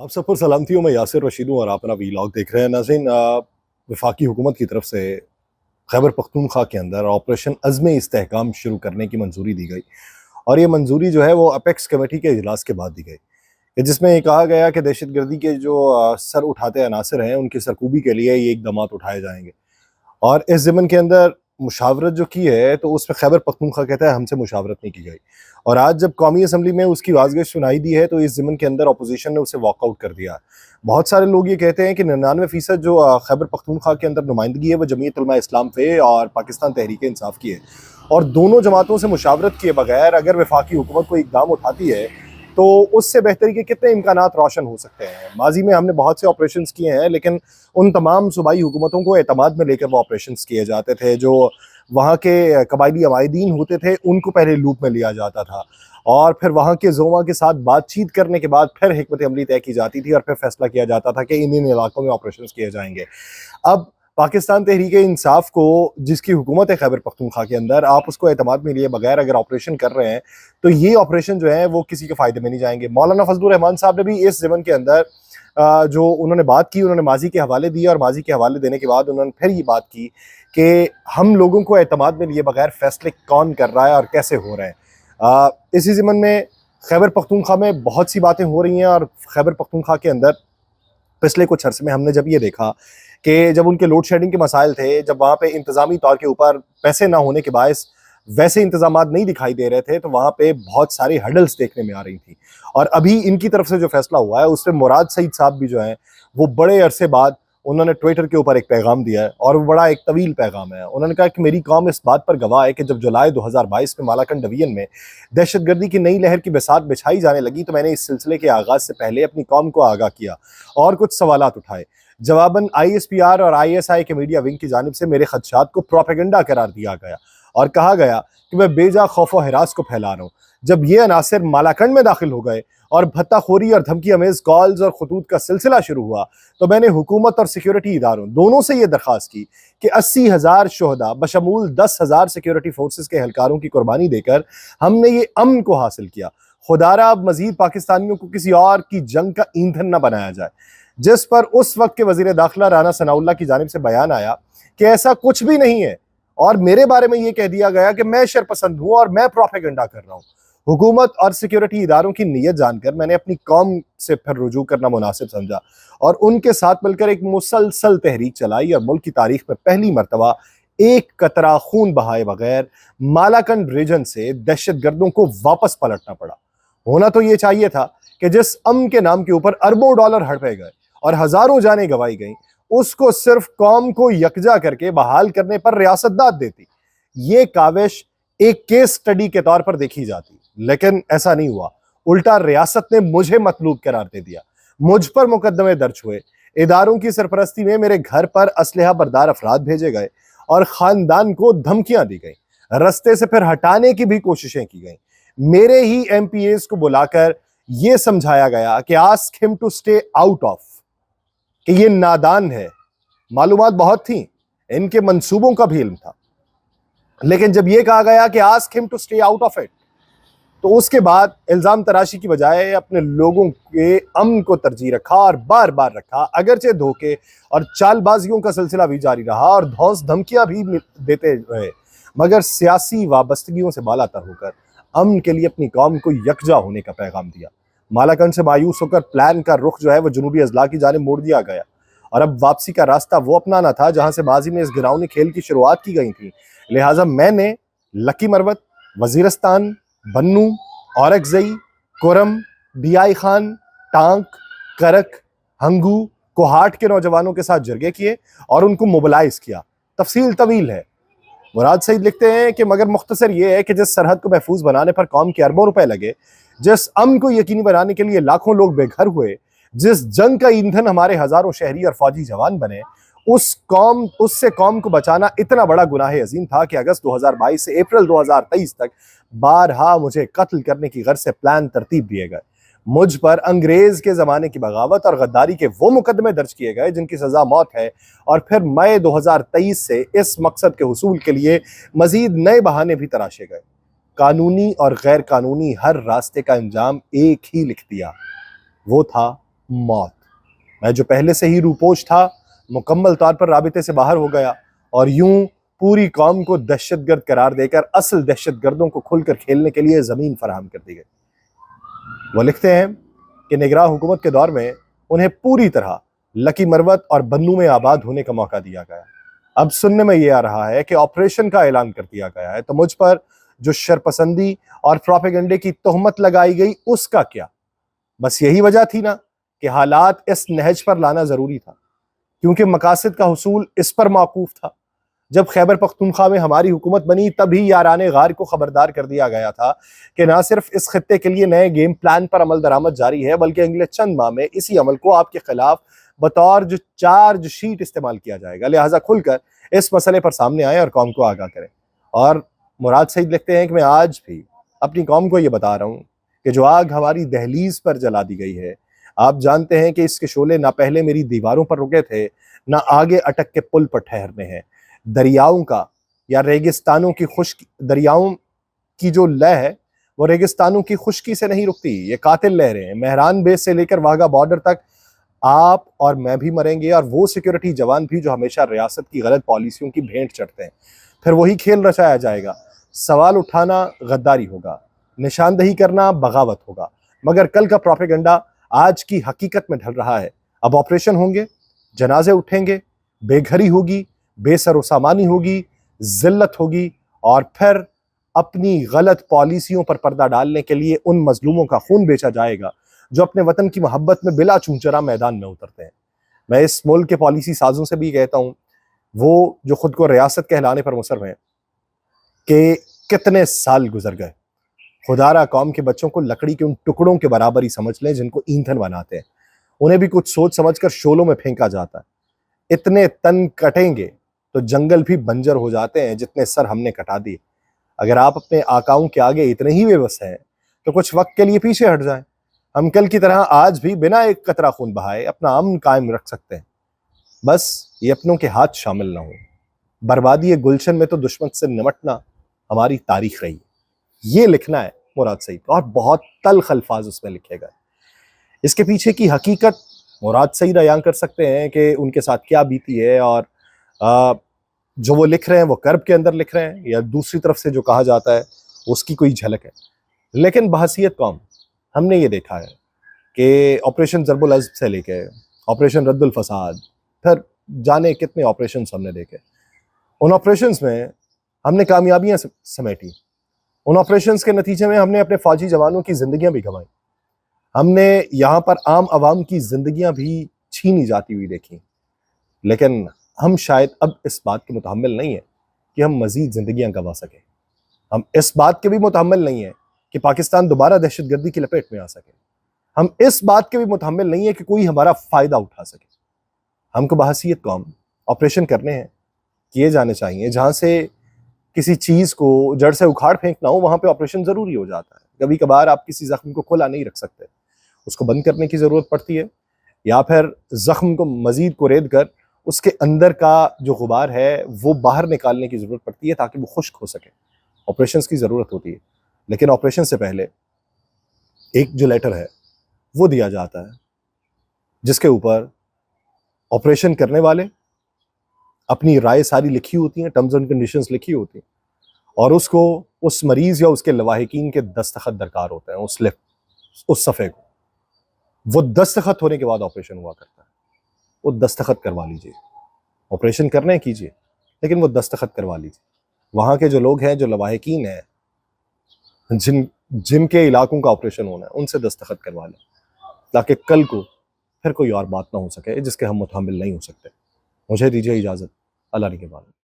आप सब पर सलामती हूँ। मैं यासिर रशीद हूँ और आप अपना वीलॉग देख रहे हैं। नाज़रीन, वफाकी हुकूमत की तरफ से खैबर पख्तूनख्वा के अंदर ऑपरेशन अज़्म इस्तेहकाम शुरू करने की मंजूरी दी गई और ये मंजूरी जो है वो अपेक्स कमेटी के इजलास के बाद दी गई कि जिसमें ये कहा गया कि दहशतगर्दी के जो सर उठाते अनासर हैं उनकी सरकूबी के लिए ये इकदाम उठाए जाएंगे। और इस ज़मन के अंदर मुशावरत जो की है तो उसमें खैबर पख्तूनख्वा कहता है हमसे मुशावरत नहीं की गई। और आज जब कौमी असम्बली में उसकी वाज़गश सुनाई दी है तो इस ज़मन के अंदर अपोजिशन ने उसे वॉकआउट कर दिया। बहुत सारे लोग ये कहते हैं कि 99% जो खैबर पख्तूनख्वा के अंदर नुमाइंदगी है वो जमीयत उलमा इस्लाम पे और पाकिस्तान तहरीक इंसाफ की है। और दोनों जमातों से मुशावरत किए बगैर अगर वफाकी हुकूमत कोई इकदाम उठाती है तो उससे बेहतरी के कितने इम्कानात रोशन हो सकते हैं। माजी में हमने बहुत से ऑपरेशंस किए हैं लेकिन उन तमाम सूबाई हुकूमतों को एतमाद में लेकर वो ऑपरेशंस किए जाते थे। जो वहाँ के कबायली अमायदीन होते थे उनको पहले लूप में लिया जाता था और फिर वहाँ के जोमा के साथ बातचीत करने के बाद फिर हिकमत अमली तय की जाती थी और फिर फैसला किया जाता था कि इन इलाकों में ऑपरेशंस किए जाएंगे। अब पाकिस्तान तहरीक इंसाफ को जिसकी हुकूमत है खैबर पख्तूनख्वा के अंदर, आप उसको एतमाद में लिए बगैर अगर ऑपरेशन कर रहे हैं तो ये ऑपरेशन जो है वो किसी के फ़ायदे में नहीं जाएंगे। मौलाना फजलुर रहमान साहब ने भी इस ज़मन के अंदर जो उन्होंने बात की, उन्होंने माजी के हवाले दिए और माजी के हवाले देने के बाद उन्होंने फिर ये बात की कि हम लोगों को एतमाद में लिए बगैर फैसले कौन कर रहा है और कैसे हो रहे हैं। इसी ज़मन में खैबर पख्तूनख्वा में बहुत सी बातें हो रही हैं और खैबर पख्तूनख्वा के अंदर पिछले कुछ अरसे में हमने जब ये देखा कि जब उनके लोड शेडिंग के मसाइल थे, जब वहाँ पे इंतज़ामी तौर के ऊपर पैसे ना होने के बायस वैसे इंतजामात नहीं दिखाई दे रहे थे तो वहाँ पे बहुत सारी हडल्स देखने में आ रही थी। और अभी इनकी तरफ से जो फैसला हुआ है उसमें मुराद सईद साहब भी जो हैं वो बड़े अरसे बाद उन्होंने ट्विटर के ऊपर एक पैगाम दिया है और वो बड़ा एक तवील पैगाम है। उन्होंने कहा कि मेरी कौम इस बात पर गवाह है कि जब जुलाई 2022 में मालाकंड डिवीजन में दहशतगर्दी की नई लहर की बिसात बिछाई जाने लगी तो मैंने इस सिलसिले के आगाज़ से पहले अपनी कौम को आगाह किया और कुछ सवालात उठाए। जवाबन ISPR और ISI के मीडिया विंग की जानिब से मेरे खदशात को प्रोपेगेंडा करार दिया गया और कहा गया कि मैं बेजा खौफ और हिरास को फैला रहा हूँ। जब ये अनासर मालाकंड में दाखिल हो गए और भत्ताखोरी और धमकी अमेज कॉल्स और खतूत का सिलसिला शुरू हुआ तो मैंने हुकूमत और सिक्योरिटी इदारों दोनों से ये दरख्वास्त की कि 80,000 शोहदा बशमूल 10,000 सिक्योरिटी फोर्सेस के एहलकारों की कुर्बानी देकर हमने ये अमन को हासिल किया। खुदारा अब मजीद पाकिस्तानियों को किसी और की जंग का ईंधन न बनाया जाए। जिस पर उस वक्त के वजीर दाखिला राना सनाउल्लाह की जानिब से बयान आया कि ऐसा कुछ भी नहीं है और मेरे बारे में ये कह दिया गया कि मैं शरपसंद हूं और मैं प्रोपेगेंडा कर रहा हूं। हुकूमत और सिक्योरिटी इदारों की नीयत जानकर मैंने अपनी कौम से फिर रुजू करना मुनासिब समझा और उनके साथ मिलकर एक मुसलसल तहरीक चलाई और मुल्क की तारीख में पहली मरतबा एक कतरा खून बहाए बगैर मालाकंड रीजन से दहशतगर्दों को वापस पलटना पड़ा। होना तो ये चाहिए था कि जिस अमन के नाम के ऊपर अरबों डॉलर हड़पे गए और हजारों जानें गंवाई गई उसको सिर्फ कौम को यकजा करके बहाल करने पर रियासत दाद देती। ये काविश एक केस स्टडी के तौर पर देखी जाती, लेकिन ऐसा नहीं हुआ। उल्टा रियासत ने मुझे मतलूब करार दे दिया, मुझ पर मुकदमे दर्ज हुए, इदारों की सरपरस्ती में मेरे घर पर असलहा बरदार अफराद भेजे गए और खानदान को धमकियां दी गई। रस्ते से फिर हटाने की भी कोशिशें की गई। मेरे ही MPAs को बुलाकर यह समझाया गया कि ask him to stay out of, कि ये नादान है। मालूमात बहुत थी, इनके मंसूबों का भी इल्म था, लेकिन जब यह कहा गया कि ask him to stay out of it तो उसके बाद इल्जाम तराशी की बजाय अपने लोगों के अमन को तरजीह रखा और बार बार रखा। अगरचे धोखे और चालबाजियों का सिलसिला भी जारी रहा और धौंस धमकियां भी देते रहे, मगर सियासी वाबस्तगियों से बालातर होकर अमन के लिए अपनी कौम को यकजा होने का पैगाम दिया। मालाकंड से मायूस होकर प्लान का रुख जो है वो जनूबी अजला की जानिब मोड़ दिया गया और अब वापसी का रास्ता वो अपनाना था जहां से माजी में इस गिरावनी खेल की शुरुआत की गई थी। लिहाजा मैंने लकी मरवत, वजीरस्तान, बन्नू, औरकजई, कुरम, DI खान, टांक, करक, हंगू, कोहाट के नौजवानों के साथ जरगे किए और उनको मोबिलाइज किया। तफसील तवील है। मुराद सईद लिखते हैं कि मगर मुख्तसर ये है कि जिस सरहद को महफूज बनाने पर कौम के अरबों रुपए लगे, जिस अमन को यकीनी बनाने के लिए लाखों लोग बेघर हुए, जिस जंग का ईंधन हमारे हजारों शहरी और फौजी जवान बने, उससे कौम को बचाना इतना बड़ा गुनाह अजीम था कि अगस्त 2022 से अप्रैल 2023 तक बारहा मुझे कत्ल करने की गर्ज से प्लान तरतीब दिए गए। मुझ पर अंग्रेज के जमाने की बगावत और गद्दारी के वो मुकदमे दर्ज किए गए जिनकी सजा मौत है और फिर मई 2023 से इस मकसद के हुसूल के लिए मजीद नए बहाने भी तराशे गए। कानूनी और गैर कानूनी हर रास्ते का अंजाम एक ही लिख दिया, वो था मौत। मैं जो पहले से ही रूपोश था मुकम्मल तौर पर राबिते से बाहर हो गया और यूं पूरी कौम को दहशतगर्द करार देकर असल दहशतगर्दों को खुलकर खेलने के लिए ज़मीन फराहम कर दी गई। वो लिखते हैं कि निगरान हुकूमत के दौर में उन्हें पूरी तरह लकी मरवत और बन्नू में आबाद होने का मौका दिया गया। अब सुनने में ये आ रहा है कि ऑपरेशन का ऐलान कर दिया गया है, तो मुझ पर जो शरपसंदी और प्रोपेगेंडे की तोहमत लगाई गई उसका क्या? बस यही वजह थी ना कि हालात इस नहज पर लाना जरूरी था, क्योंकि मकासद का हुसूल इस पर मौकूफ था। जब खैबर पख्तूनख्वा में हमारी हुकूमत बनी तभी याराने गार को खबरदार कर दिया गया था कि ना सिर्फ इस खत्ते के लिए नए गेम प्लान पर अमल दरामद जारी है, बल्कि अगले चंद माह में इसी अमल को आपके खिलाफ बतौर जो चार्ज शीट इस्तेमाल किया जाएगा। लिहाजा खुलकर इस मसले पर सामने आए और कौम को आगाह करें। और मुराद सईद लिखते हैं कि मैं आज भी अपनी कौम को ये बता रहा हूँ कि जो आग हमारी दहलीज पर जला दी गई है, आप जानते हैं कि इसके शोले ना पहले मेरी दीवारों पर रुके थे, ना आगे अटक के पुल पर ठहरने हैं। दरियाओं का या रेगिस्तानों की खुश्की, दरियाओं की जो लय है वो रेगिस्तानों की खुश्की से नहीं रुकती। ये कातिल लहरें हैं। मेहरान बेस से लेकर वाघा बॉर्डर तक आप और मैं भी मरेंगे, और वो सिक्योरिटी जवान भी जो हमेशा रियासत की गलत पॉलिसियों की भेंट चढ़ते हैं। फिर वही खेल रचाया जाएगा। सवाल उठाना गद्दारी होगा, निशानदही करना बगावत होगा, मगर कल का प्रोपेगेंडा आज की हकीकत में ढल रहा है। अब ऑपरेशन होंगे, जनाजे उठेंगे, बेघरी होगी, बेसर सामानी होगी, जिल्लत होगी, और फिर अपनी गलत पॉलिसियों पर पर्दा डालने के लिए उन मजलूमों का खून बेचा जाएगा जो अपने वतन की मोहब्बत में बिला चूंचरा मैदान में उतरते हैं। मैं इस मुल्क के पॉलिसी साजों से भी कहता हूँ, वो जो खुद को रियासत कहलाने पर मुसर हैं, कि कितने साल गुजर गए। खुदारा कौम के बच्चों को लकड़ी के उन टुकड़ों के बराबर ही समझ लें जिनको ईंधन बनाते हैं। उन्हें भी कुछ सोच समझकर शोलों में फेंका जाता है। इतने तन कटेंगे तो जंगल भी बंजर हो जाते हैं जितने सर हमने कटा दिए। अगर आप अपने आकाओं के आगे इतने ही बेबस हैं तो कुछ वक्त के लिए पीछे हट जाएं। हम कल की तरह आज भी बिना एक कतरा खून बहाए अपना अमन कायम रख सकते हैं। बस ये अपनों के हाथ शामिल ना हो। बर्बादी गुलशन में तो दुश्मन से निमटना हमारी तारीख रही। ये लिखना है मुराद सईद, और बहुत तल्ख अल्फाज उसमें लिखे गए। इसके पीछे की हकीकत मुराद सईद बयां कर सकते हैं कि उनके साथ क्या बीती है, और जो वो लिख रहे हैं वो कर्ब के अंदर लिख रहे हैं या दूसरी तरफ से जो कहा जाता है उसकी कोई झलक है। लेकिन बहसीयत कौम हमने ये देखा है कि ऑपरेशन ज़रबुल अज़्ब से लेके ऑपरेशन रद्दुल फसाद, फिर जाने कितने ऑपरेशन हमने देखे। उन ऑपरेशंस में हमने कामयाबियां समेटी। उन ऑपरेशंस के नतीजे में हमने अपने फौजी जवानों की जिंदगियां भी गंवाई। हमने यहाँ पर आम आवाम की जिंदगियां भी छीनी जाती हुई देखी। लेकिन हम शायद अब इस बात के मुतहम्मिल नहीं है कि हम मजीद जिंदगियां गंवा सकें। हम इस बात के भी मुतहम्मिल नहीं है कि पाकिस्तान दोबारा दहशतगर्दी की लपेट में आ सके। हम इस बात के भी मुतहम्मिल नहीं है कि कोई हमारा फायदा उठा सके। हमको बहसीयत कौम ऑपरेशन करने हैं, किए जाने चाहिए। जहां से किसी चीज को जड़ से उखाड़ फेंकना हो वहां पे ऑपरेशन जरूरी हो जाता है। कभी कभार आप किसी जख्म को खुला नहीं रख सकते, उसको बंद करने की जरूरत पड़ती है, या फिर जख्म को मजीद कुरेद कर उसके अंदर का जो गुबार है वो बाहर निकालने की जरूरत पड़ती है ताकि वो खुश्क हो सके। ऑपरेशन की जरूरत होती है, लेकिन ऑपरेशन से पहले एक जो लेटर है वो दिया जाता है जिसके ऊपर ऑपरेशन करने वाले अपनी राय सारी लिखी होती हैं, टर्म्स एंड कंडीशंस लिखी होती हैं, और उसको उस मरीज या उसके लवाहिकीन के दस्तखत दरकार होते हैं उस स्लिप, उस सफ़े को। वो दस्तखत होने के बाद ऑपरेशन हुआ करता है। वो दस्तखत करवा लीजिए। ऑपरेशन करने कीजिए, लेकिन वो दस्तखत करवा लीजिए। वहाँ के जो लोग हैं, जो लवाहिकीन हैं, जिनके इलाकों का ऑपरेशन होना है, उनसे दस्तखत करवा लें, ताकि कल को फिर कोई और बात ना हो सके जिसके हम मुतहम्मिल नहीं हो सकते। मुझे दीजिए इजाज़त। अल्लाह निगहबान।